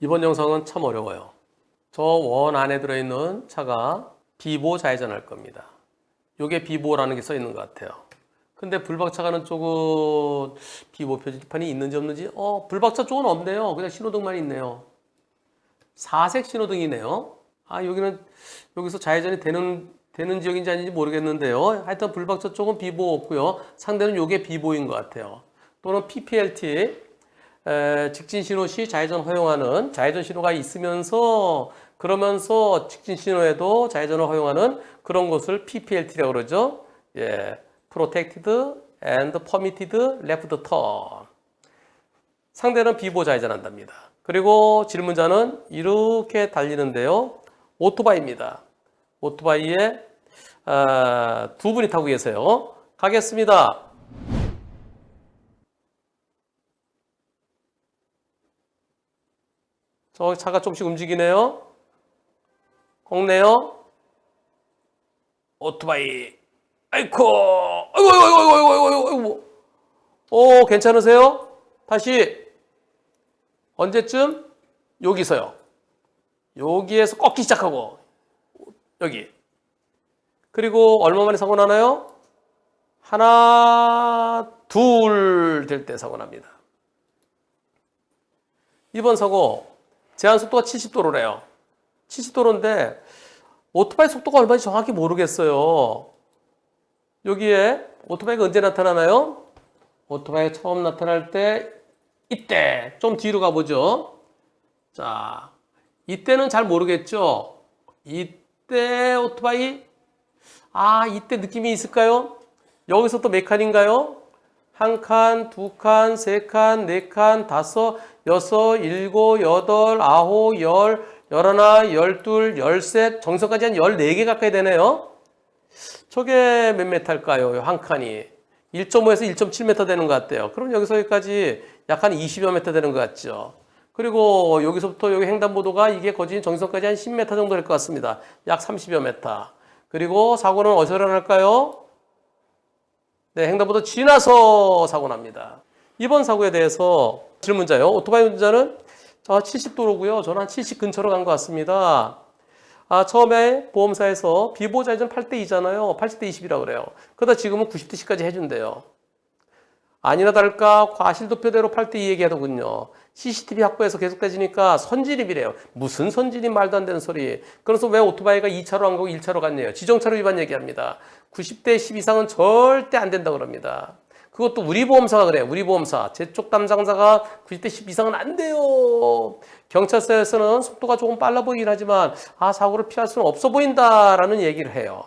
이번 영상은 참 어려워요. 저 원 안에 들어있는 차가 비보 좌회전할 겁니다. 요게 비보라는 게 써 있는 것 같아요. 근데 불박차 가는 쪽은 비보 표지판이 있는지 없는지 불박차 쪽은 없네요. 그냥 신호등만 있네요. 사색 신호등이네요. 여기서 좌회전이 되는 지역인지 아닌지 모르겠는데요. 하여튼 불박차 쪽은 비보 없고요. 상대는 요게 비보인 것 같아요. 또는 PPLT 직진 신호 시 좌회전 허용하는 좌회전 신호가 있으면서 그러면서 직진 신호에도 좌회전을 허용하는 그런 것을 PPLT라고 그러죠. 예, Protected and Permitted Left Turn. 상대는 비보 좌회전한답니다. 그리고 질문자는 이렇게 달리는데요. 오토바이입니다. 오토바이에 두 분이 타고 계세요. 가겠습니다. 저 차가 조금씩 움직이네요. 꺾네요. 오토바이. 아이고. 아이고. 괜찮으세요? 다시. 언제쯤? 여기서요. 여기에서 꺾기 시작하고. 여기. 그리고 얼마 만에 사고 나나요? 하나, 둘 될 때 사고 납니다. 이번 사고. 제한 속도가 70도로래요. 70도로인데 오토바이 속도가 얼마인지 정확히 모르겠어요. 여기에 오토바이가 언제 나타나나요? 오토바이가 처음 나타날 때 이때 좀 뒤로 가보죠. 자, 이때는 잘 모르겠죠. 이때 오토바이 이때 느낌이 있을까요? 여기서 또 몇 칸인가요? 한 칸, 두 칸, 세 칸, 네 칸, 다섯, 여섯, 일곱, 여덟, 아홉, 열, 열하나, 열둘, 열셋, 정선까지 한 14개 가까이 되네요. 저게 몇 메타일까요? 한 칸이. 1.5에서 1.7m 되는 것 같아요. 그럼 여기서 여기까지 약 한 20여 m 되는 것 같죠. 그리고 여기서부터 여기 횡단보도가 이게 거진 정선까지 한 10m 정도 될 것 같습니다. 약 30여 m. 그리고 사고는 어디서 일어날까요? 네, 횡단보도 지나서 사고 납니다. 이번 사고에 대해서 질문자요. 오토바이 운전자는 70도로고요. 저는 한 70 근처로 간 것 같습니다. 처음에 보험사에서 비보 좌회전 8대2잖아요. 80대20이라고 그래요. 그러다 지금은 90대10까지 해준대요. 아니나 다를까 과실도표대로 8대2 얘기하더군요. CCTV 확보해서 계속 따지니까 선진입이래요. 무슨 선진입 말도 안 되는 소리. 그래서 왜 오토바이가 2차로 안 가고 1차로 갔네요. 지정차로 위반 얘기합니다. 90대10 이상은 절대 안 된다고 그럽니다. 그것도 우리 보험사가 그래요. 우리 보험사. 제 쪽 담당자가 90대10 이상은 안 돼요. 경찰서에서는 속도가 조금 빨라 보이긴 하지만 사고를 피할 수는 없어 보인다라는 얘기를 해요.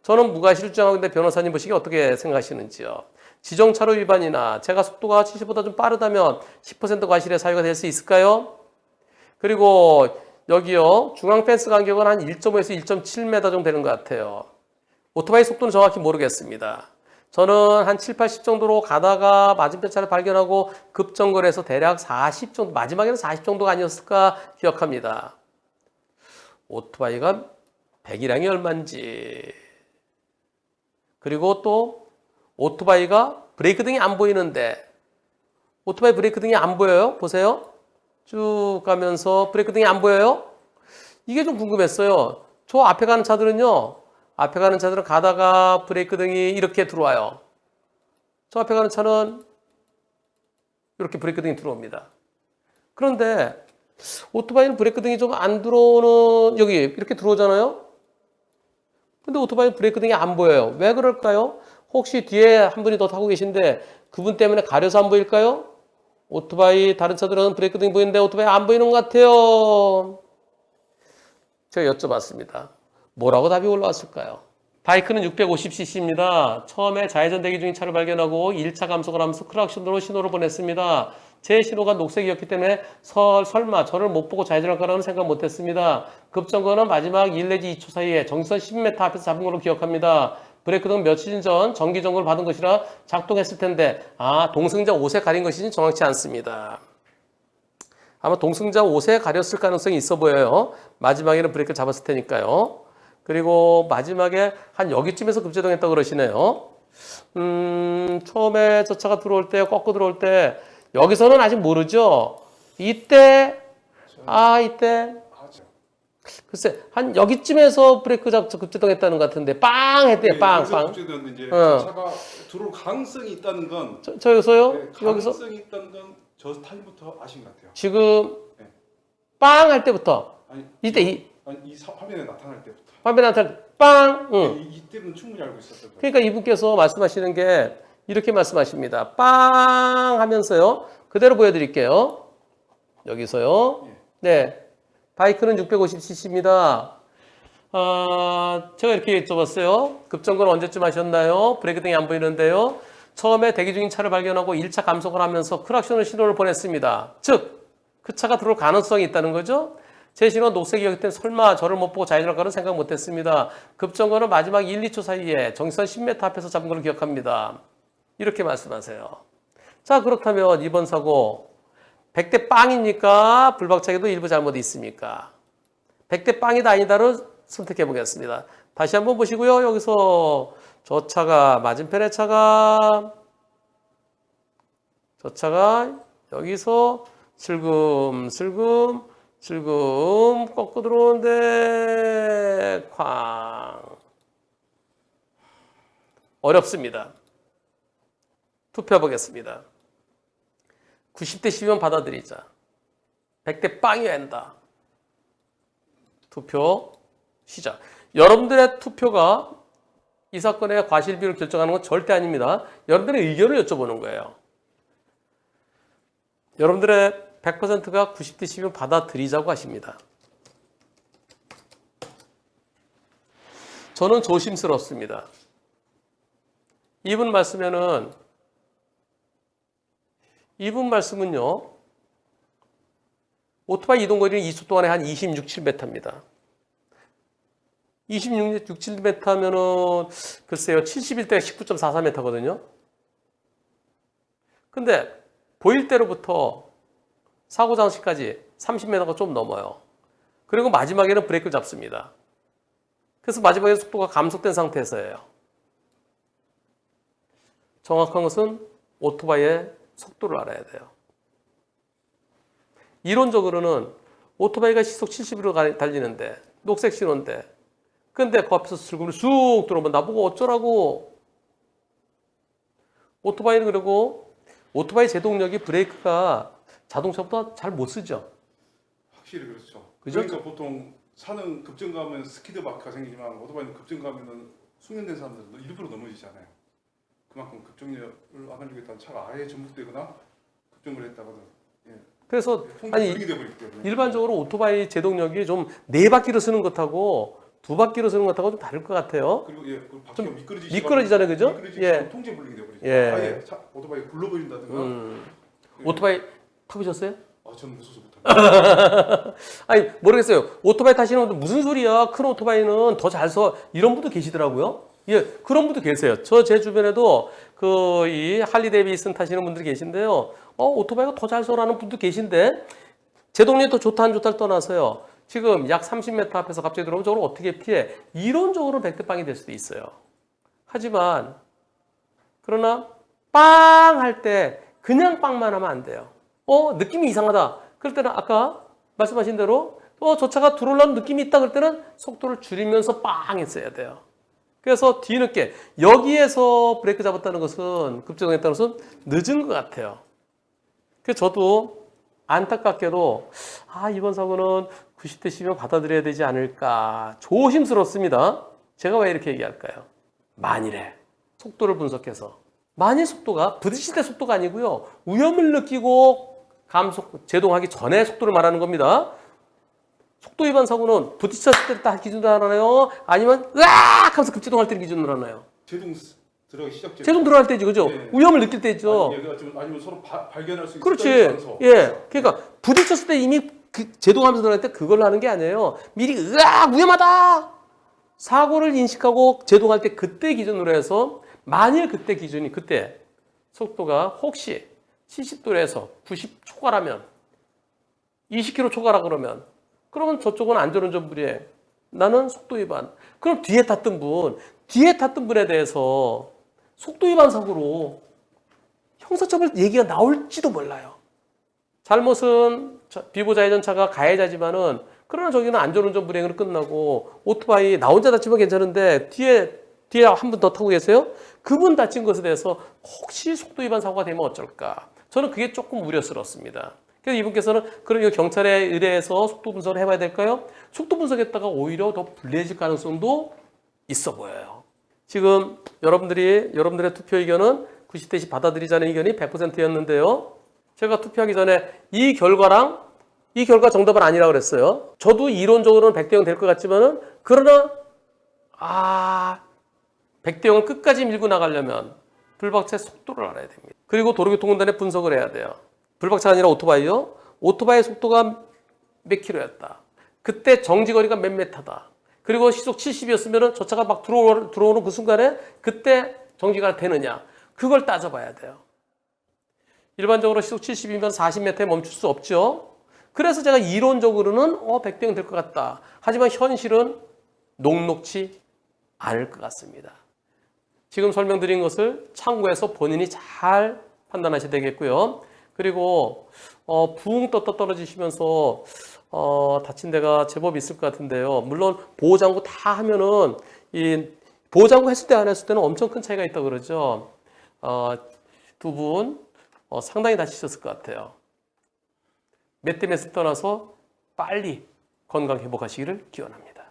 저는 무과실을 주장하고 있는데 변호사님 보시기에 어떻게 생각하시는지요? 지정차로 위반이나 제가 속도가 70보다 좀 빠르다면 10% 과실의 사유가 될 수 있을까요? 그리고 여기요. 중앙 펜스 간격은 한 1.5에서 1.7m 정도 되는 것 같아요. 오토바이 속도는 정확히 모르겠습니다. 저는 한 7, 80 정도로 가다가 맞은편 차를 발견하고 급정거를 해서 대략 40 정도, 마지막에는 40 정도가 아니었을까 기억합니다. 오토바이가 배기량이 얼마인지. 그리고 또 오토바이가 브레이크 등이 안 보이는데 오토바이 브레이크 등이 안 보여요? 보세요. 쭉 가면서 브레이크 등이 안 보여요? 이게 좀 궁금했어요. 저 앞에 가는 차들은요. 앞에 가는 차들은 가다가 브레이크 등이 이렇게 들어와요. 저 앞에 가는 차는 이렇게 브레이크 등이 들어옵니다. 그런데 오토바이는 브레이크 등이 좀 안 들어오는 여기 이렇게 들어오잖아요. 근데 오토바이는 브레이크 등이 안 보여요. 왜 그럴까요? 혹시 뒤에 한 분이 더 타고 계신데 그분 때문에 가려서 안 보일까요? 오토바이 다른 차들은 브레이크 등이 보이는데 오토바이 안 보이는 것 같아요. 제가 여쭤봤습니다. 뭐라고 답이 올라왔을까요? 바이크는 650cc입니다. 처음에 좌회전 대기 중인 차를 발견하고 1차 감속을 하면서 크락션으로 신호를 보냈습니다. 제 신호가 녹색이었기 때문에 설마 저를 못 보고 좌회전할 거라는 생각 못했습니다. 급정거는 마지막 1 내지 2초 사이에 정선 10m 앞에서 잡은 걸로 기억합니다. 브레이크 등 며칠 전 정기 점검을 받은 것이라 작동했을 텐데 동승자 5세 가린 것이지 정확치 않습니다. 아마 동승자 5세 가렸을 가능성이 있어 보여요. 마지막에는 브레이크를 잡았을 테니까요. 그리고 마지막에 한 여기쯤에서 급제동했다고 그러시네요. 처음에 저 차가 들어올 때, 꺾고 들어올 때 여기서는 아직 모르죠. 이때 이때 글쎄 한 여기쯤에서 브레이크 잡고 급제동했다는 것 같은데 빵 했대요. 빵. 급제되었는데 이제 차가 들어올 가능성이 있다는 건 저기서요? 네, 여기서 가능성이 있다는 건 저 타임부터 아신 것 같아요. 지금 네. 빵 할 때부터 아니, 이때 이 화면에 나타날 때부터. 화면에 나타날 때 빵. 응. 이때는 충분히 알고 있었어요. 그러니까 이분께서 말씀하시는 게 이렇게 말씀하십니다. 빵 하면서요. 그대로 보여드릴게요. 여기서요. 네. 바이크는 650cc입니다. 제가 이렇게 여쭤봤어요. 급정거는 언제쯤 하셨나요? 브레이크 등이 안 보이는데요. 처음에 대기 중인 차를 발견하고 1차 감속을 하면서 크락션을 신호를 보냈습니다. 즉, 그 차가 들어올 가능성이 있다는 거죠. 제 신호는 녹색이었기 때문에 설마 저를 못 보고 좌회전할 거는 생각 못했습니다. 급정거는 마지막 1, 2초 사이에 정선 10m 앞에서 잡은 걸 기억합니다. 이렇게 말씀하세요. 자, 그렇다면 이번 사고 100대 빵입니까? 불박차기도 일부 잘못이 있습니까? 100대 빵이다 아니다를 선택해 보겠습니다. 다시 한번 보시고요. 여기서 저 차가 맞은편의 차가 저 차가 여기서 슬금 꺾고 들어오는데 쾅. 어렵습니다. 투표해 보겠습니다. 90대 10면 받아들이자. 100대 빵이어야 한다. 투표 시작. 여러분들의 투표가 이 사건의 과실비율을 결정하는 건 절대 아닙니다. 여러분들의 의견을 여쭤보는 거예요. 여러분들의 100%가 90대 10면 받아들이자고 하십니다. 저는 조심스럽습니다. 이분 말씀은요. 오토바이 이동거리는 2초 동안에 한 26, 7m입니다. 26, 7m면은 글쎄요. 71대가 19.44m거든요. 근데 보일 때로부터 사고 장치까지 30m가 좀 넘어요. 그리고 마지막에는 브레이크를 잡습니다. 그래서 마지막에 속도가 감속된 상태에서예요. 정확한 것은 오토바이의 속도를 알아야 돼요. 이론적으로는 오토바이가 시속 70으로 달리는데 녹색 신호인데 근데 그 앞에서 슬금을 쑥 들어오면 나보고 어쩌라고. 오토바이는 그리고 오토바이 제동력이 브레이크가 자동차보다 잘 못 쓰죠. 확실히 그렇죠. 그죠? 그러니까 보통 차는 급정거하면 스키드 마크가 생기지만 오토바이는 급정거하면 숙련된 사람들은 일부러 넘어지잖아요. 그만큼 급정력을 안 하려겠다는 차가 아예 전복되거나 급정거를 했다거든. 예. 그래서 아니 일반적으로 오토바이 제동력이 좀 4바퀴로 쓰는 것하고 2바퀴로 쓰는 것하고 좀 다를 것 같아요. 그리고 바퀴가 미끄러지잖아요, 그죠? 예. 통제 불능이 되버리죠. 예. 아예 오토바이 굴러버린다든가. 오토바이 타보셨어요? 저는 무서워서 못합니다. 아니 모르겠어요. 오토바이 타시는 분들 무슨 소리야? 큰 오토바이는 더 잘 써. 이런 분도 계시더라고요. 예, 그런 분도 계세요. 제 주변에도 이 할리 데이비슨 타시는 분들이 계신데요. 오토바이가 더 잘 써라는 분도 계신데 제동력이 더 좋다 안 좋다를 떠나서요. 지금 약 30m 앞에서 갑자기 들어오면 저걸 어떻게 피해? 이론적으로 100대 빵이 될 수도 있어요. 하지만 그러나 빵 할 때 그냥 빵만 하면 안 돼요. 느낌이 이상하다. 그럴 때는 아까 말씀하신 대로 저 차가 들어오려는 느낌이 있다. 그럴 때는 속도를 줄이면서 빵 했어야 돼요. 그래서 뒤늦게 여기에서 브레이크 잡았다는 것은 급제동했다는 것은 늦은 것 같아요. 그래서 저도 안타깝게도 이번 사고는 90대 10면 받아들여야 되지 않을까 조심스럽습니다. 제가 왜 이렇게 얘기할까요? 만일에 속도를 분석해서 만일 속도가 부딪힐 때 속도가 아니고요. 위험을 느끼고 감속 제동하기 전에 속도를 말하는 겁니다. 속도 위반 사고는 부딪혔을 때 딱 기준으로 하나요? 아니면 으악 하면서 급제동할 때 기준으로 하나요? 제동 들어가기 시작점. 제동 들어갈 때죠, 그죠? 예. 위험을 느낄 때죠. 아니면 서로 발견할 수 있는 그렇지. 장소. 예. 그러니까 부딪혔을 때 이미 제동하면서 들어갈 때 그걸 하는 게 아니에요. 미리 으악 위험하다. 사고를 인식하고 제동할 때 그때 기준으로 해서 만일 그때 기준이 그때 속도가 혹시 70도에서 90 초과라면 20km 초과라 그러면 저쪽은 안전운전불이에 나는 속도 위반. 그럼 뒤에 탔던 분에 대해서 속도 위반 사고로 형사처벌 얘기가 나올지도 몰라요. 잘못은 비보좌회전차가 가해자지만은 그러나 저기는 안전운전 불이행으로 끝나고 오토바이 나 혼자 다치면 괜찮은데 뒤에 한 분 더 타고 계세요? 그분 다친 것에 대해서 혹시 속도 위반 사고가 되면 어쩔까? 저는 그게 조금 우려스럽습니다. 그래서 이분께서는 그럼 이거 경찰에 의뢰해서 속도 분석을 해봐야 될까요? 속도 분석했다가 오히려 더 불리해질 가능성도 있어 보여요. 지금 여러분들의 투표 의견은 90대 10 받아들이자는 의견이 100%였는데요. 제가 투표하기 전에 이 결과 정답은 아니라고 그랬어요. 저도 이론적으로는 100대 0 될 것 같지만은 그러나 100대 0을 끝까지 밀고 나가려면 불박차의 속도를 알아야 됩니다. 그리고 도로교통공단에 분석을 해야 돼요. 불박차가 아니라 오토바이요. 오토바이의 속도가 몇 킬로였다. 그때 정지거리가 몇 메타다. 그리고 시속 70이었으면 저 차가 막 들어오는 그 순간에 그때 정지가 되느냐. 그걸 따져봐야 돼요. 일반적으로 시속 70이면 40m에 멈출 수 없죠. 그래서 제가 이론적으로는 100대 0 될 것 같다. 하지만 현실은 녹록치 않을 것 같습니다. 지금 설명드린 것을 참고해서 본인이 잘 판단하셔야 되겠고요. 그리고 붕 떴다 떨어지시면서 다친 데가 제법 있을 것 같은데요. 물론 보호장구 다 하면은 이 보호장구 했을 때 안 했을 때는 엄청 큰 차이가 있다고 그러죠. 두 분 상당히 다치셨을 것 같아요. 몇 대 몇을 떠나서 빨리 건강 회복하시기를 기원합니다.